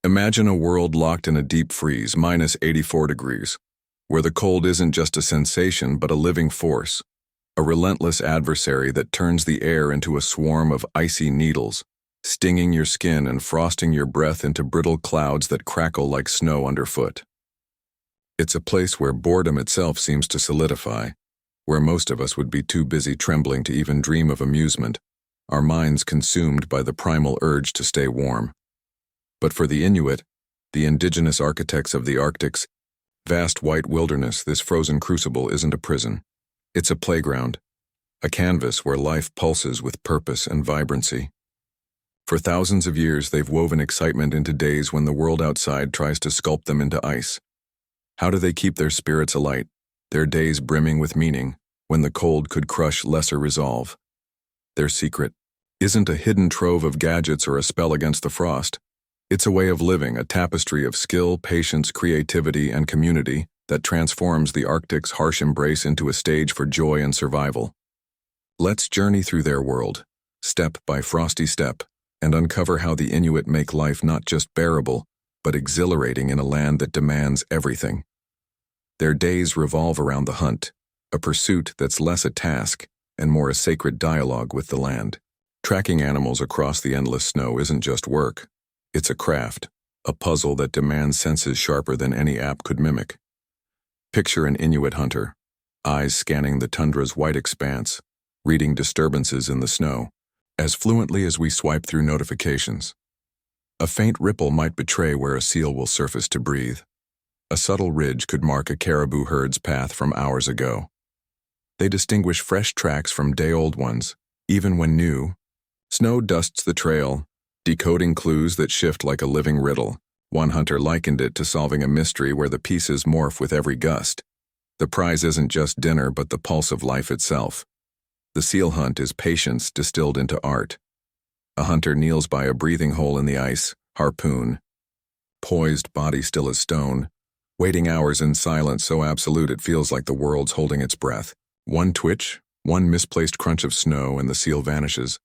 Imagine a world locked in a deep freeze, minus 84 degrees, where the cold isn't just a sensation but a living force, a relentless adversary that turns the air into a swarm of icy needles, stinging your skin and frosting your breath into brittle clouds that crackle like snow underfoot. It's a place where boredom itself seems to solidify, where most of us would be too busy trembling to even dream of amusement, our minds consumed by the primal urge to stay warm. But for the Inuit, the indigenous architects of the Arctic's vast white wilderness, this frozen crucible isn't a prison. It's a playground, a canvas where life pulses with purpose and vibrancy. For thousands of years, they've woven excitement into days when the world outside tries to sculpt them into ice. How do they keep their spirits alight, their days brimming with meaning, when the cold could crush lesser resolve? Their secret isn't a hidden trove of gadgets or a spell against the frost. It's a way of living, a tapestry of skill, patience, creativity, and community that transforms the Arctic's harsh embrace into a stage for joy and survival. Let's journey through their world, step by frosty step, and uncover how the Inuit make life not just bearable, but exhilarating in a land that demands everything. Their days revolve around the hunt, a pursuit that's less a task and more a sacred dialogue with the land. Tracking animals across the endless snow isn't just work. It's a craft, a puzzle that demands senses sharper than any app could mimic. Picture an Inuit hunter, eyes scanning the tundra's white expanse, reading disturbances in the snow, as fluently as we swipe through notifications. A faint ripple might betray where a seal will surface to breathe. A subtle ridge could mark a caribou herd's path from hours ago. They distinguish fresh tracks from day-old ones, even when new. Snow dusts the trail, decoding clues that shift like a living riddle. One hunter likened it to solving a mystery where the pieces morph with every gust. The prize isn't just dinner but the pulse of life itself. The seal hunt is patience distilled into art. A hunter kneels by a breathing hole in the ice, harpoon, poised, body still as stone, waiting hours in silence so absolute it feels like the world's holding its breath. One twitch, one misplaced crunch of snow, and the seal vanishes.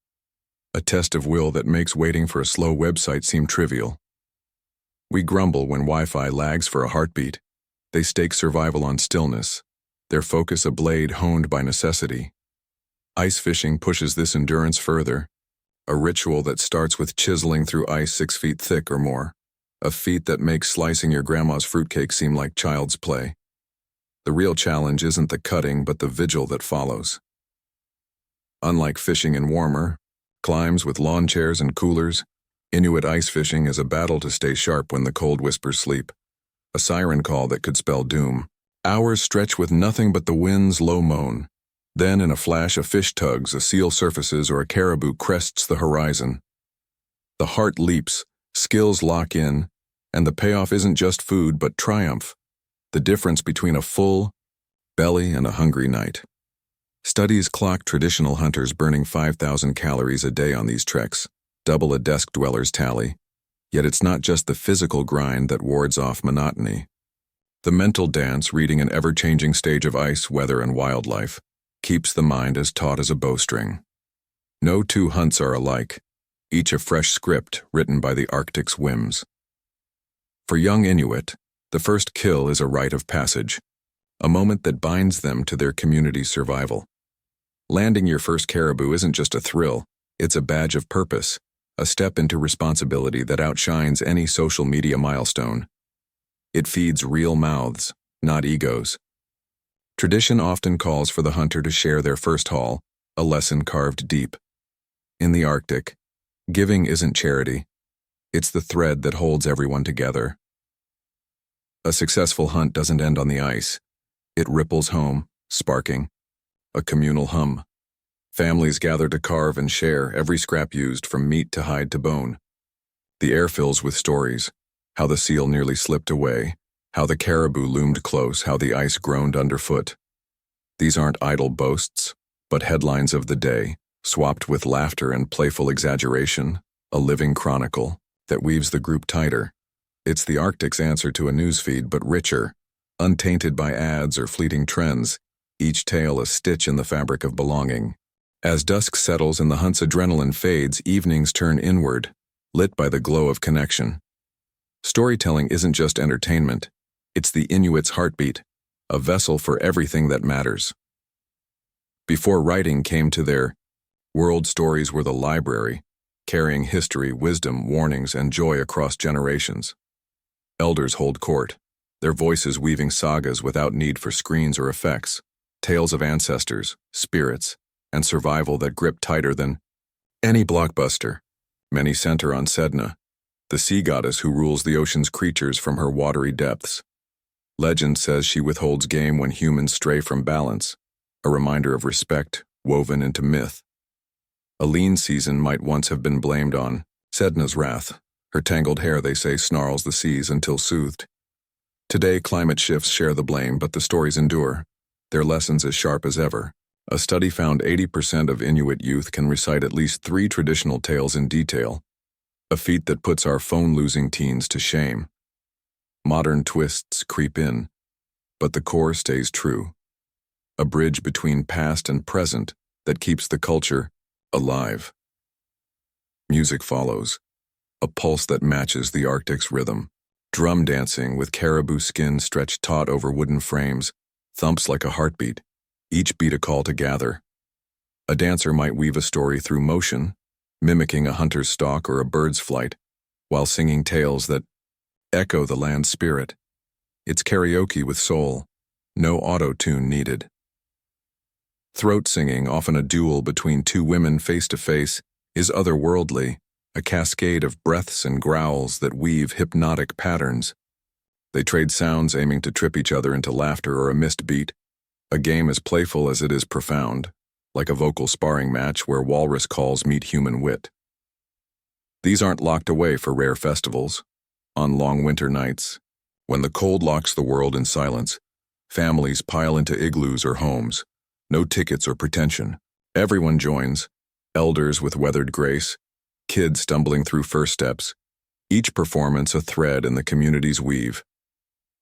A test of will that makes waiting for a slow website seem trivial. We grumble when Wi-Fi lags for a heartbeat. They stake survival on stillness, their focus a blade honed by necessity. Ice fishing pushes this endurance further, a ritual that starts with chiseling through ice 6 feet thick or more, a feat that makes slicing your grandma's fruitcake seem like child's play. The real challenge isn't the cutting but the vigil that follows. Unlike fishing in warmer climes with lawn chairs and coolers, Inuit ice fishing is a battle to stay sharp when the cold whispers sleep, a siren call that could spell doom. Hours stretch with nothing but the wind's low moan. Then, in a flash, a fish tugs, a seal surfaces, or a caribou crests the horizon. The heart leaps, skills lock in, and the payoff isn't just food but triumph, the difference between a full belly and a hungry night. Studies clock traditional hunters burning 5,000 calories a day on these treks, double a desk dweller's tally. Yet it's not just the physical grind that wards off monotony. The mental dance, reading an ever-changing stage of ice, weather, and wildlife, keeps the mind as taut as a bowstring. No two hunts are alike, each a fresh script written by the Arctic's whims. For young Inuit, the first kill is a rite of passage, a moment that binds them to their community's survival. Landing your first caribou isn't just a thrill, it's a badge of purpose, a step into responsibility that outshines any social media milestone. It feeds real mouths, not egos. Tradition often calls for the hunter to share their first haul, a lesson carved deep. In the Arctic, giving isn't charity. It's the thread that holds everyone together. A successful hunt doesn't end on the ice. It ripples home, sparking a communal hum. Families gather to carve and share every scrap used, from meat to hide to bone. The air fills with stories, how the seal nearly slipped away, how the caribou loomed close, how the ice groaned underfoot. These aren't idle boasts, but headlines of the day, swapped with laughter and playful exaggeration, a living chronicle that weaves the group tighter. It's the Arctic's answer to a newsfeed, but richer, untainted by ads or fleeting trends, each tale a stitch in the fabric of belonging. As dusk settles and the hunt's adrenaline fades, evenings turn inward, lit by the glow of connection. Storytelling isn't just entertainment, it's the Inuit's heartbeat, a vessel for everything that matters. Before writing came to their world, stories were the library, carrying history, wisdom, warnings, and joy across generations. Elders hold court, their voices weaving sagas without need for screens or effects, tales of ancestors, spirits, and survival that grip tighter than any blockbuster. Many center on Sedna, the sea goddess who rules the ocean's creatures from her watery depths. Legend says she withholds game when humans stray from balance, a reminder of respect woven into myth. A lean season might once have been blamed on Sedna's wrath. Her tangled hair, they say, snarls the seas until soothed. Today, climate shifts share the blame, but the stories endure, their lessons as sharp as ever. A study found 80% of Inuit youth can recite at least 3 traditional tales in detail, a feat that puts our phone-losing teens to shame. Modern twists creep in, but the core stays true. A bridge between past and present that keeps the culture alive. Music follows, a pulse that matches the Arctic's rhythm. Drum dancing with caribou skin stretched taut over wooden frames, thumps like a heartbeat, each beat a call to gather. A dancer might weave a story through motion, mimicking a hunter's stalk or a bird's flight, while singing tales that echo the land's spirit. It's karaoke with soul, no auto-tune needed. Throat singing, often a duel between 2 women face to face, is otherworldly, a cascade of breaths and growls that weave hypnotic patterns. They trade sounds, aiming to trip each other into laughter or a missed beat, a game as playful as it is profound, like a vocal sparring match where walrus calls meet human wit. These aren't locked away for rare festivals. On long winter nights, when the cold locks the world in silence, families pile into igloos or homes. No tickets or pretension. Everyone joins, elders with weathered grace, kids stumbling through first steps, each performance a thread in the community's weave.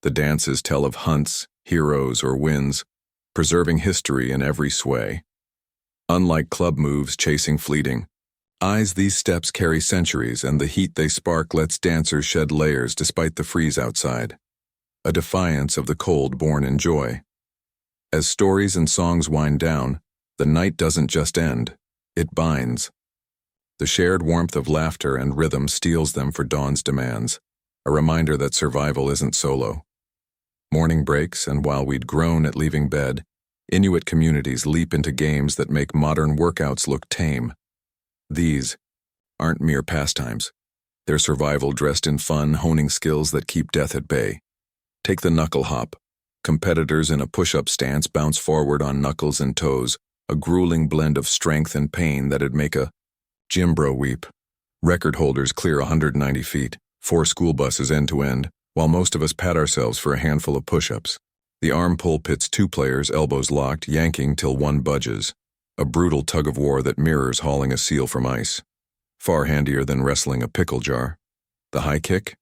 The dances tell of hunts, heroes, or wins, preserving history in every sway. Unlike club moves chasing fleeting eyes, these steps carry centuries, and the heat they spark lets dancers shed layers despite the freeze outside. A defiance of the cold born in joy. As stories and songs wind down, the night doesn't just end, it binds. The shared warmth of laughter and rhythm steels them for dawn's demands, a reminder that survival isn't solo. Morning breaks, and while we'd groan at leaving bed, Inuit communities leap into games that make modern workouts look tame. These aren't mere pastimes. They're survival dressed in fun, honing skills that keep death at bay. Take the knuckle hop. Competitors in a push-up stance bounce forward on knuckles and toes, a grueling blend of strength and pain that'd make a gym bro weep. Record holders clear 190 feet, 4 school buses end to end, while most of us pat ourselves for a handful of push-ups. The arm pull pits 2 players, elbows locked, yanking till one budges. A brutal tug-of-war that mirrors hauling a seal from ice. Far handier than wrestling a pickle jar. The high kick?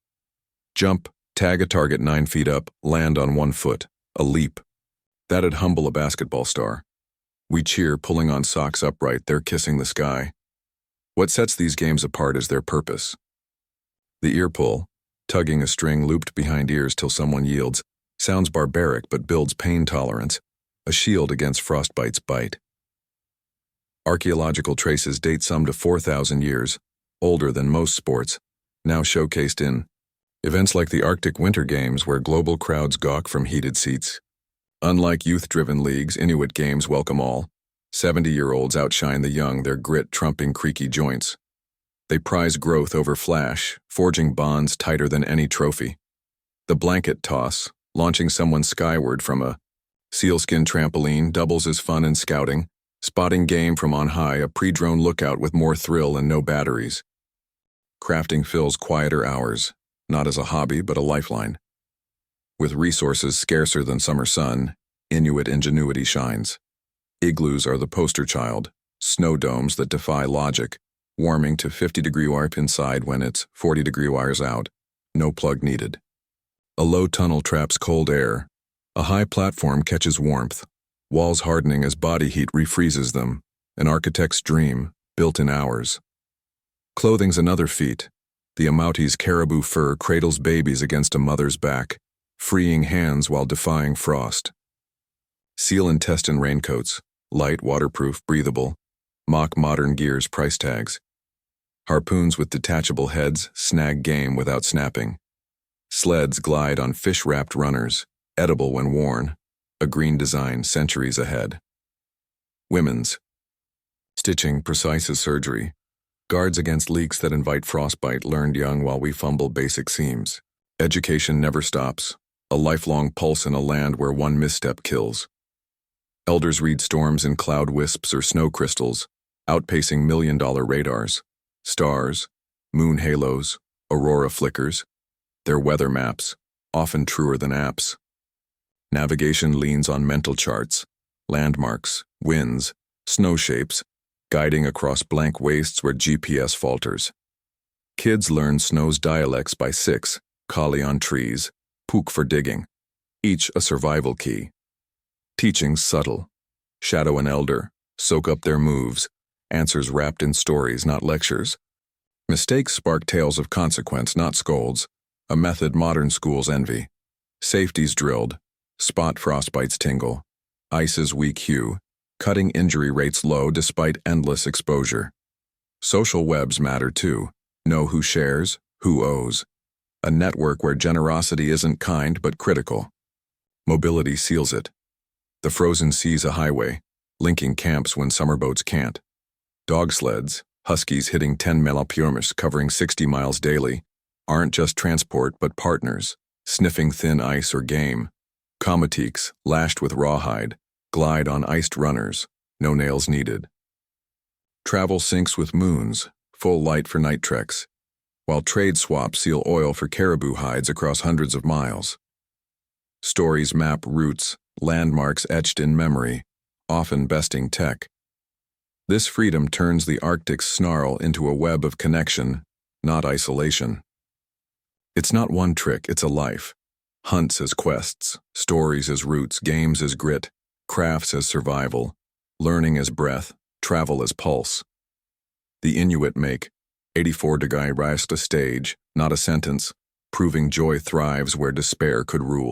Jump, tag a target 9 feet up, land on 1 foot. A leap. That'd humble a basketball star. We cheer, pulling on socks upright, they're kissing the sky. What sets these games apart is their purpose. The ear pull, tugging a string looped behind ears till someone yields, sounds barbaric but builds pain tolerance, a shield against frostbite's bite. Archaeological traces date some to 4,000 years, older than most sports, now showcased in events like the Arctic Winter Games where global crowds gawk from heated seats. Unlike youth-driven leagues, Inuit games welcome all. 70-year-olds outshine the young, their grit trumping creaky joints. They prize growth over flash, forging bonds tighter than any trophy. The blanket toss, launching someone skyward from a sealskin trampoline, doubles as fun in scouting, spotting game from on high, a pre-drone lookout with more thrill and no batteries. Crafting fills quieter hours, not as a hobby but a lifeline. With resources scarcer than summer sun, Inuit ingenuity shines. Igloos are the poster child, snow domes that defy logic, warming to 50-degree warp inside when it's 40-degree wires out, no plug needed. A low tunnel traps cold air, a high platform catches warmth, walls hardening as body heat refreezes them, an architect's dream, built in hours. Clothing's another feat, The Amaute's caribou fur cradles babies against a mother's back, freeing hands while defying frost. Seal intestine raincoats, light, waterproof, breathable, mock modern gear's price tags. Harpoons with detachable heads snag game without snapping. Sleds glide on fish-wrapped runners, edible when worn, a green design centuries ahead. Women's. Stitching precise as surgery. Guards against leaks that invite frostbite learned young while we fumble basic seams. Education never stops, a lifelong pulse in a land where one misstep kills. Elders read storms in cloud wisps or snow crystals, outpacing million-dollar radars. Stars, moon halos, aurora flickers. Their weather maps, often truer than apps. Navigation leans on mental charts, landmarks, winds, snow shapes, guiding across blank wastes where GPS falters. Kids learn snow's dialects by 6, kali on trees, pook for digging, each a survival key. Teaching's subtle. Shadow an elder, soak up their moves, answers wrapped in stories, not lectures. Mistakes spark tales of consequence, not scolds, a method modern schools envy. Safety's drilled, spot frostbites tingle, ice's weak hue, cutting injury rates low despite endless exposure. Social webs matter too, know who shares, who owes. A network where generosity isn't kind but critical. Mobility seals it. The frozen sea's a highway, linking camps when summer boats can't. Dog sleds, huskies hitting 10 mph covering 60 miles daily, aren't just transport but partners, sniffing thin ice or game. Komatiks, lashed with rawhide, glide on iced runners, no nails needed. Travel syncs with moons, full light for night treks, while trade swaps seal oil for caribou hides across hundreds of miles. Stories map routes, landmarks etched in memory, often besting tech. This freedom turns the Arctic's snarl into a web of connection, not isolation. It's not one trick, it's a life. Hunts as quests, stories as roots, games as grit, crafts as survival, learning as breath, travel as pulse. The Inuit make 84-degree rest a stage, not a sentence, proving joy thrives where despair could rule.